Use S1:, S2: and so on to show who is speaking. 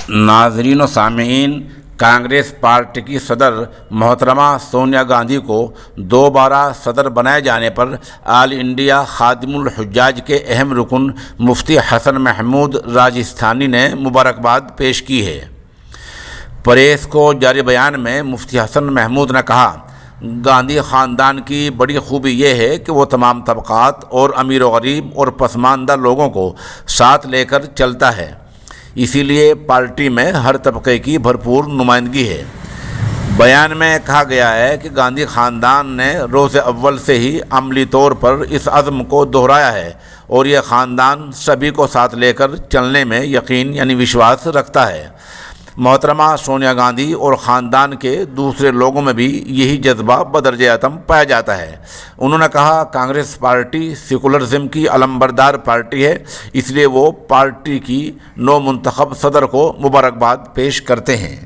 S1: ناظرین و سامعین، کانگریس پارٹی کی صدر محترمہ سونیا گاندھی کو دوبارہ صدر بنائے جانے پر آل انڈیا خادم الحجاج کے اہم رکن مفتی حسن محمود راجستھانی نے مبارکباد پیش کی ہے۔ پریس کو جاری بیان میں مفتی حسن محمود نے کہا، گاندھی خاندان کی بڑی خوبی یہ ہے کہ وہ تمام طبقات اور امیر و غریب اور پسماندہ لوگوں کو ساتھ لے کر چلتا ہے، اسی لیے پارٹی میں ہر طبقے کی بھرپور نمائندگی ہے۔ بیان میں کہا گیا ہے کہ گاندھی خاندان نے روز اول سے ہی عملی طور پر اس عزم کو دہرایا ہے اور یہ خاندان سبھی کو ساتھ لے کر چلنے میں یقین وشواس رکھتا ہے۔ محترمہ سونیا گاندھی اور خاندان کے دوسرے لوگوں میں بھی یہی جذبہ بدرجہ اتم پایا جاتا ہے۔ انہوں نے کہا، کانگریس پارٹی سیکولرزم کی علمبردار پارٹی ہے، اس لیے وہ پارٹی کی نو منتخب صدر کو مبارکباد پیش کرتے ہیں۔